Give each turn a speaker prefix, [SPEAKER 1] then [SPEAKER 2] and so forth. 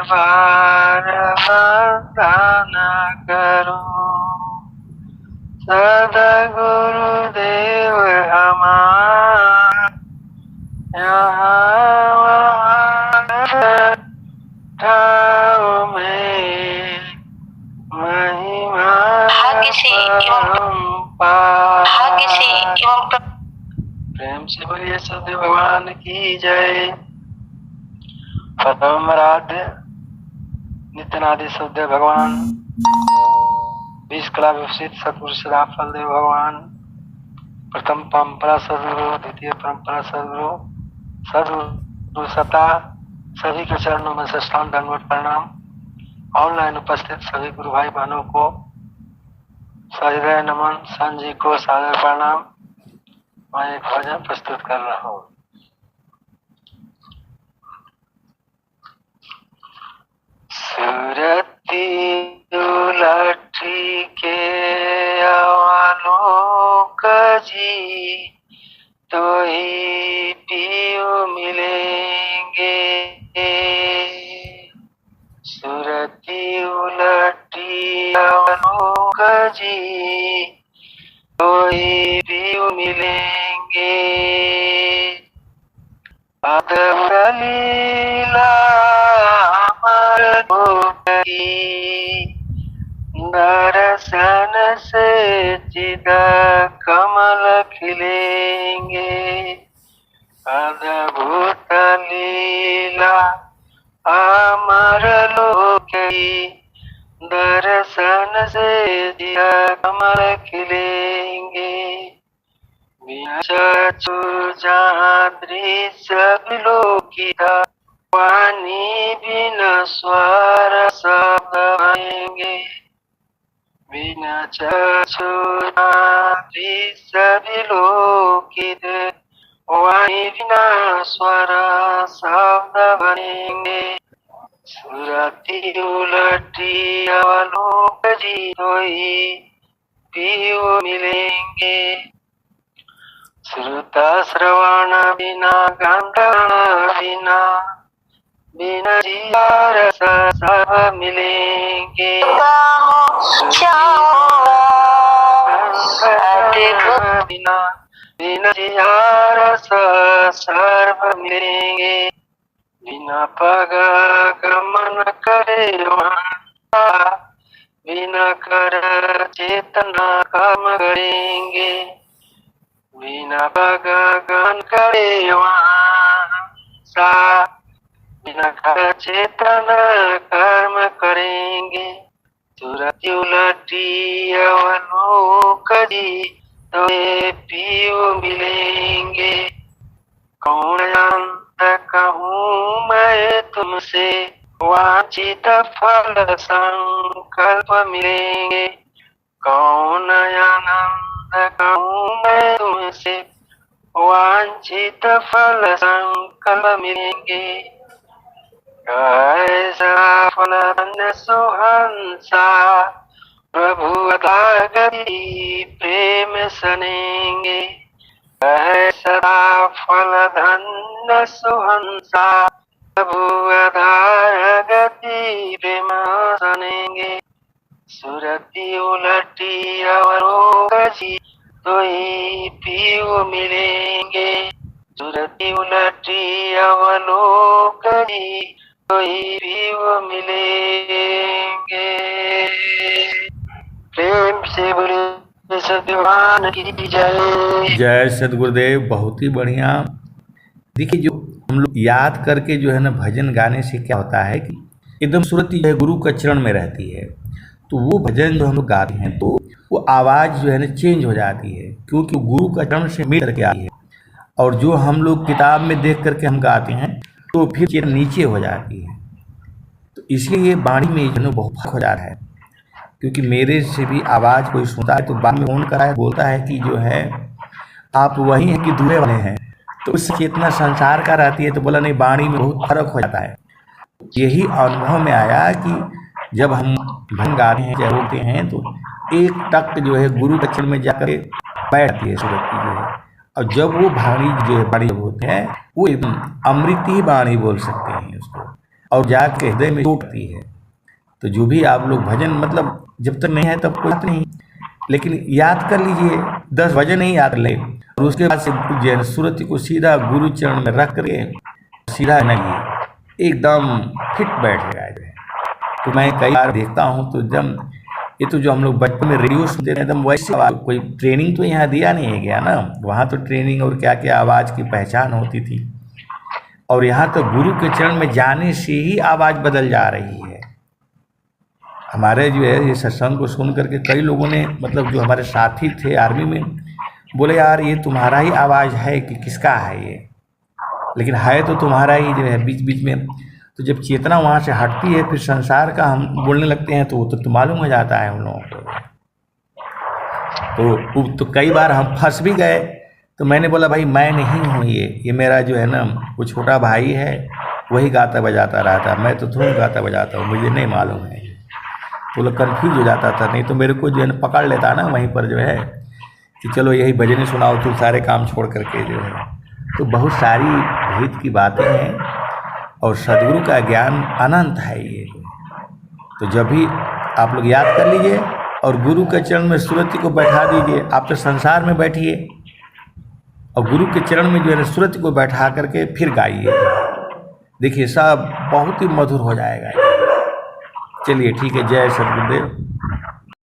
[SPEAKER 1] बार वंदन करो सदगुरुदेव हमारा यहाँ वहाँ ठाव में महिमा प्रेम से बोलिए सदगुरु भगवान की जय। परम आराध्य नित्यनादि सदगुरु भगवान बीस कला विकसित सदगुरु सदा फलदेव भगवान प्रथम परंपरा सदगुरु, द्वितीय परंपरा सदगुरु, सदगुरु सत्ता सभी के चरणों में साष्टांग दंडवत प्रणाम। ऑनलाइन उपस्थित सभी गुरु भाई बहनों को सहृदय नमन, संजी को सादर प्रणाम। मैं एक भजन प्रस्तुत कर रहा हूँ। सुरती उलटी के अवलोक जी तो ही पीऊ मिलेंगे। सुरती उलटी अवलोक जी तो ही पीऊ मिलेंगे। अद्भुत लीला दर्शन से चिद कमल खिलेंगे। अद्भुत लीला अमर लोक की दर्शन से चिद कमल खिलेंगे। बिना चक्षु जहाँ दृश्य विलोकिता वाणी बिना स्वर शब्द बनेंगे। बिना चक्षु दृश्य विलोकित वाणी बिना स्वर शब्द बनेंगे। सुरती उलटी अवलोक जी तो ही पीऊ मिलेंगे। श्रुता श्रवण बिना गंधर्व बिना बिना जिया रस सब मिलेंगे। बिना बिना जिया रस सर्व मिलेंगे। बिना पग गमन करे बिना कर चेतना काम करेंगे। बिना पग गमन करे सा बिना कर चेतन कर्म करेंगे। सुरती उलटी अवलोक जी तो पीऊ मिलेंगे। कौन अंत कहूँ मैं तुमसे वांछित फल संकल्प मिलेंगे। कौन आनंद कहूँ मैं तुमसे वांछित फल संकल्प मिलेंगे। ऐसा फल धन्य सुहंसा प्रभु अदागति प्रेम सनेंगे। ऐसा फल धन्य सुहंसा प्रभु अदागति प्रेम सनेंगे। सुरती उलटी अवलोक जी तो ही पीऊ मिलेंगे। सुरती उलटी अवलोक जी तो ही पीऊ मिलेंगे। प्रेम से बोले सदगुरुदेव की जय।
[SPEAKER 2] जय सदगुरुदेव। बहुत ही बढ़िया। देखिए, जो हम लोग याद करके जो है ना भजन गाने से क्या होता है कि एकदम सुरती जो है गुरु का चरण में रहती है। तो वो भजन जो हम लोग गाते हैं तो वो आवाज़ जो है ना चेंज हो जाती है, क्योंकि गुरु का चरण से मिल करके आई है। और जो हम लोग किताब में देख करके हम गाते हैं तो फिर नीचे हो जाती है। तो इसलिए ये वाणी में जो है बहुत फर्क हो जाता है। क्योंकि मेरे से भी आवाज़ कोई सुनता है तो बाद में फोन करा है, बोलता है कि जो है आप वही हैं कि दूसरे वाले हैं। तो उससे चेतना संसार का रहती है। तो बोला नहीं, वाणी में बहुत फर्क हो जाता है। यही अनुभव में आया कि जब हम भजन गाते हैं या रोते हैं तो एक टक जो है गुरु के चरण में जाकर बैठती है सूरत की जो है। और जब वो वाणी जो है वाणी होते हैं वो एकदम अमृत ही वाणी बोल सकते हैं उसको। और जाके हृदय में टूटती है। तो जो भी आप लोग भजन मतलब जब तक नहीं है तब कोई बात नहीं, लेकिन याद कर लीजिए 10 भजन ही याद ले और उसके बाद से जो सूरत को सीधा गुरु चरण में रख के सीधा लगी एकदम फिट बैठेगा। तो मैं कई बार देखता हूँ तो जब ये तो जो हम लोग बचपन में रेडियो सुनते थे एकदम वैसे कोई ट्रेनिंग तो यहाँ दिया नहीं गया ना, वहाँ तो ट्रेनिंग और क्या क्या आवाज़ की पहचान होती थी, और यहाँ तो गुरु के चरण में जाने से ही आवाज़ बदल जा रही है। हमारे जो है ये सत्संग को सुन करके कई लोगों ने मतलब जो हमारे साथी थे आर्मी में बोले यार ये तुम्हारा ही आवाज़ है कि किसका है ये, लेकिन है तो तुम्हारा ही जो है। बीच बीच में तो जब चेतना वहाँ से हटती है फिर संसार का हम बोलने लगते हैं तो वो तो मालूम हो जाता है हम लोगों को। तो कई बार हम फंस भी गए, तो मैंने बोला भाई मैं नहीं हूँ ये मेरा जो है ना वो छोटा भाई है, वही गाता बजाता रहता, मैं तो थोड़ा गाता बजाता हूँ, मुझे नहीं मालूम है। तो लोग कन्फ्यूज हो जाता था, नहीं तो मेरे को जो है ना पकड़ लेता ना वहीं पर जो है कि चलो यही भजन ही सुनाओ तू सारे काम छोड़ करके जो है। तो बहुत सारी भेद की बातें हैं और सदगुरु का ज्ञान अनंत है ये। तो जब भी आप लोग याद कर लीजिए और गुरु के चरण में सुरति को बैठा दीजिए। आप तो संसार में बैठिए और गुरु के चरण में जो है सुरति को बैठा करके फिर गाइए, देखिए सब बहुत ही मधुर हो जाएगा। चलिए ठीक है, जय सद्गुरुदेव।